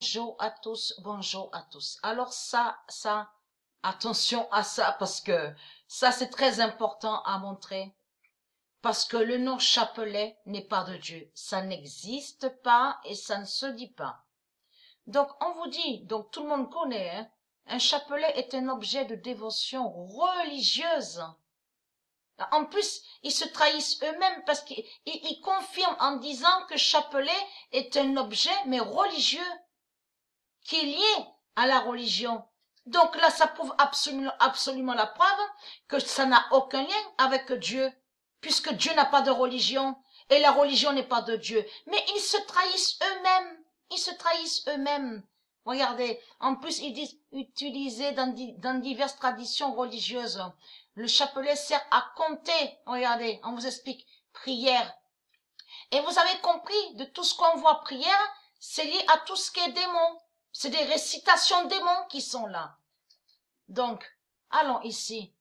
Bonjour à tous, bonjour à tous. Alors attention à ça parce que ça c'est très important à montrer. Parce que le nom chapelet n'est pas de Dieu. Ça n'existe pas et ça ne se dit pas. Donc on vous dit, donc tout le monde connaît, hein, un chapelet est un objet de dévotion religieuse. En plus, ils se trahissent eux-mêmes parce qu'ils confirment en disant que chapelet est un objet mais religieux, qui est lié à la religion. Donc là, ça prouve absolument la preuve que ça n'a aucun lien avec Dieu, puisque Dieu n'a pas de religion et la religion n'est pas de Dieu. Mais ils se trahissent eux-mêmes. Ils se trahissent eux-mêmes. Regardez, en plus ils disent utilisé dans diverses traditions religieuses. Le chapelet sert à compter. Regardez, on vous explique. Prière. Et vous avez compris, de tout ce qu'on voit prière, c'est lié à tout ce qui est démon. C'est des récitations démons qui sont là. Donc, allons ici.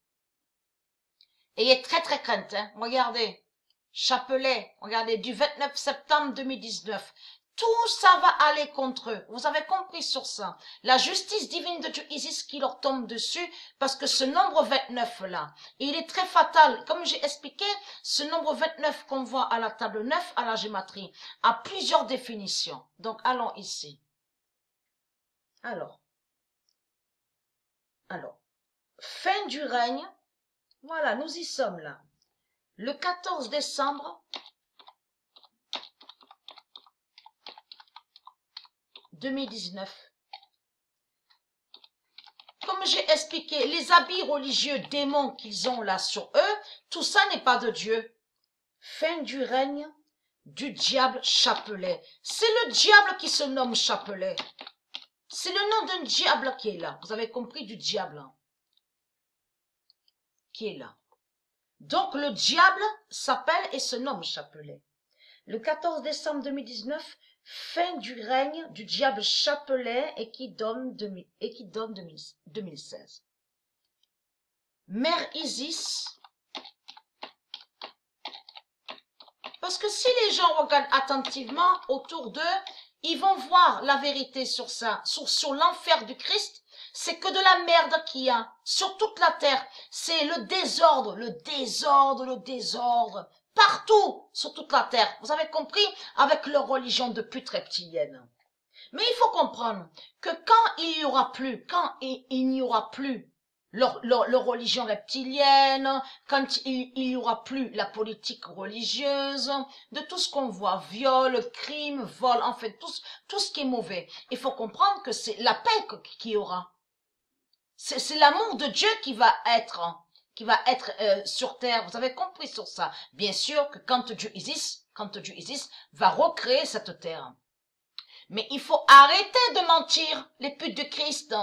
Ayez très très crainte, hein. Regardez. Chapelet, regardez, du 29 septembre 2019. Tout ça va aller contre eux. Vous avez compris sur ça. La justice divine de Dieu Isis qui leur tombe dessus parce que ce nombre 29 là, il est très fatal. Comme j'ai expliqué, ce nombre 29 qu'on voit à la table 9 à la gématrie a plusieurs définitions. Donc, allons ici. Alors, fin du règne, voilà, nous y sommes là. Le 14 décembre 2019. Comme j'ai expliqué, les habits religieux démons qu'ils ont là sur eux, tout ça n'est pas de Dieu. Fin du règne du diable chapelet. C'est le diable qui se nomme chapelet. C'est le nom d'un diable qui est là. Vous avez compris, du diable qui est là. Donc le diable s'appelle et se nomme chapelet. Le 14 décembre 2019, fin du règne du diable chapelet et qui donne 2016. Mère Isis, parce que si les gens regardent attentivement autour d'eux, ils vont voir la vérité sur ça, sur l'enfer du Christ. C'est que de la merde qu'il y a sur toute la terre. C'est le désordre, le désordre, le désordre. Partout sur toute la terre. Vous avez compris? Avec leur religion de pute reptilienne. Mais il faut comprendre que quand il n'y aura plus, leur religion reptilienne, quand il n'y aura plus la politique religieuse, de tout ce qu'on voit, viol, crime, vol, en fait, tout ce qui est mauvais. Il faut comprendre que c'est la paix qu'il y aura. C'est l'amour de Dieu qui va être sur terre. Vous avez compris sur ça. Bien sûr que quand Dieu Isis va recréer cette terre. Mais il faut arrêter de mentir, les putes de Christ.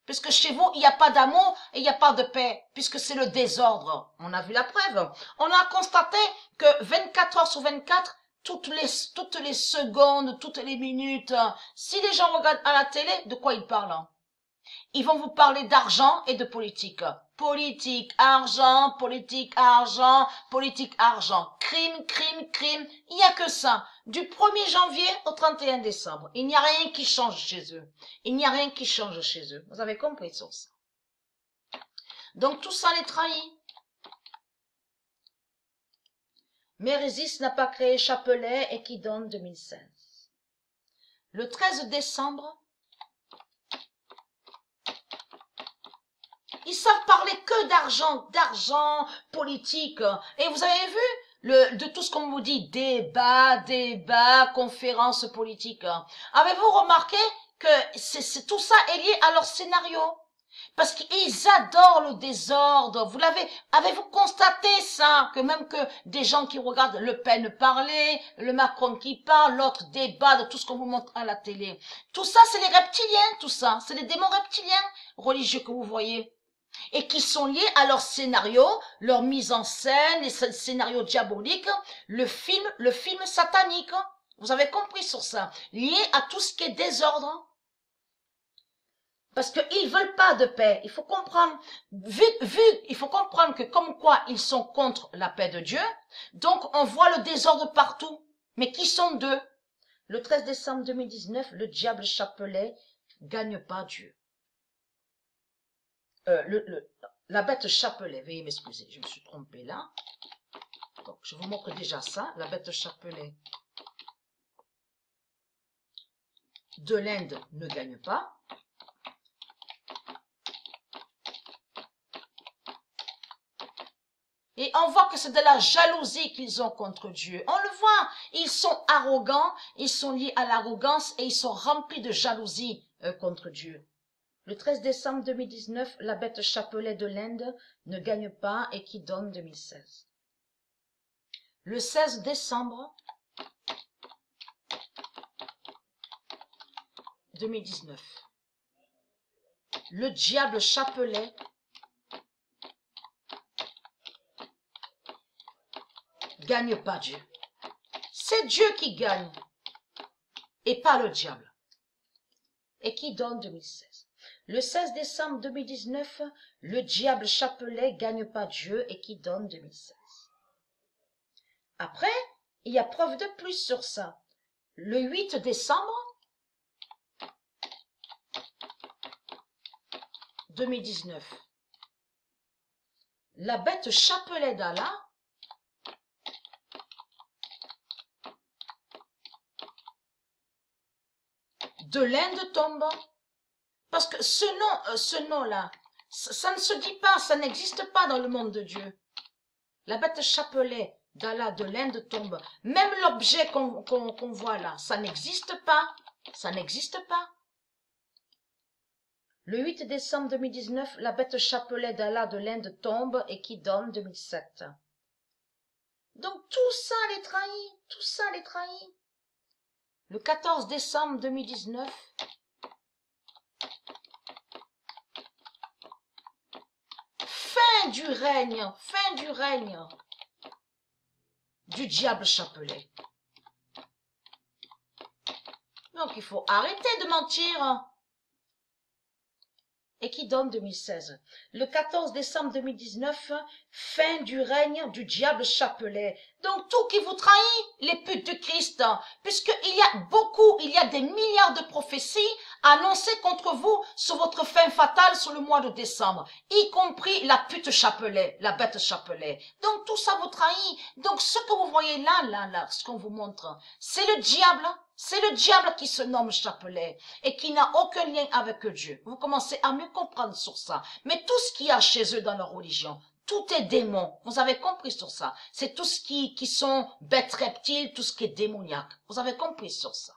Puisque chez vous, il n'y a pas d'amour et il n'y a pas de paix. Puisque c'est le désordre. On a vu la preuve. On a constaté que 24 heures sur 24, toutes les secondes, toutes les minutes, si les gens regardent à la télé, de quoi ils parlent? Ils vont vous parler d'argent et de politique. Politique, argent, politique, argent, politique, argent. Crime, crime, crime. Il n'y a que ça. Du 1er janvier au 31 décembre. Il n'y a rien qui change chez eux. Il n'y a rien qui change chez eux. Vous avez compris sur ça. Donc tout ça les trahit. Mérésis n'a pas créé Chapelet et qui donne 2016. Le 13 décembre, ils savent parler que d'argent, politique. Et vous avez vu de tout ce qu'on vous dit, débat, conférences politiques. Avez-vous remarqué que tout ça est lié à leur scénario? Parce qu'ils adorent le désordre. Avez-vous constaté ça? Que même que des gens qui regardent Le Pen parler, le Macron qui parle, l'autre débat de tout ce qu'on vous montre à la télé. Tout ça, c'est les reptiliens, tout ça. C'est les démons reptiliens religieux que vous voyez. Et qui sont liés à leur scénario, leur mise en scène, les scénarios diaboliques, le film satanique. Vous avez compris sur ça. Lié à tout ce qui est désordre. Parce qu'ils veulent pas de paix. Il faut comprendre, il faut comprendre que comme quoi ils sont contre la paix de Dieu, donc on voit le désordre partout. Mais qui sont d'eux? Le 13 décembre 2019, le diable chapelet gagne pas Dieu. La bête chapelet, veuillez m'excuser, je me suis trompée là. Donc, je vous montre déjà ça, la bête chapelet de l'Inde ne gagne pas. Et on voit que c'est de la jalousie qu'ils ont contre Dieu. On le voit, ils sont arrogants, ils sont liés à l'arrogance et ils sont remplis de jalousie contre Dieu. Le 13 décembre 2019, la bête chapelet de l'Inde ne gagne pas et qui donne 2016. Le 16 décembre 2019, le diable chapelet gagne pas Dieu. C'est Dieu qui gagne et pas le diable. Et qui donne 2016. Le 16 décembre 2019, le diable chapelet gagne pas Dieu et qui donne 2016. Après, il y a preuve de plus sur ça. Le 8 décembre 2019, la bête chapelet d'Allah de l'Inde tombe. Parce que ce nom-là, ça ne se dit pas, ça n'existe pas dans le monde de Dieu. La bête chapelet d'Allah de l'Inde tombe. Même l'objet qu'on voit là, ça n'existe pas. Ça n'existe pas. Le 8 décembre 2019, la bête chapelet d'Allah de l'Inde tombe et qui donne 2007. Donc tout ça les trahit, tout ça les trahit. Le 14 décembre 2019, fin du règne du diable chapelet. Donc il faut arrêter de mentir. Et qui donne 2016. Le 14 décembre 2019, fin du règne du diable chapelet. Donc tout qui vous trahit, les putes de Christ, puisqu'il y a des milliards de prophéties annoncées contre vous sur votre fin fatale sur le mois de décembre, y compris la pute chapelet, la bête chapelet. Donc tout ça vous trahit. Donc ce que vous voyez là, ce qu'on vous montre, c'est le diable. C'est le diable qui se nomme chapelet et qui n'a aucun lien avec Dieu. Vous commencez à mieux comprendre sur ça. Mais tout ce qu'il y a chez eux dans leur religion, tout est démon. Vous avez compris sur ça. C'est tout ce qui sont bêtes reptiles, tout ce qui est démoniaque. Vous avez compris sur ça.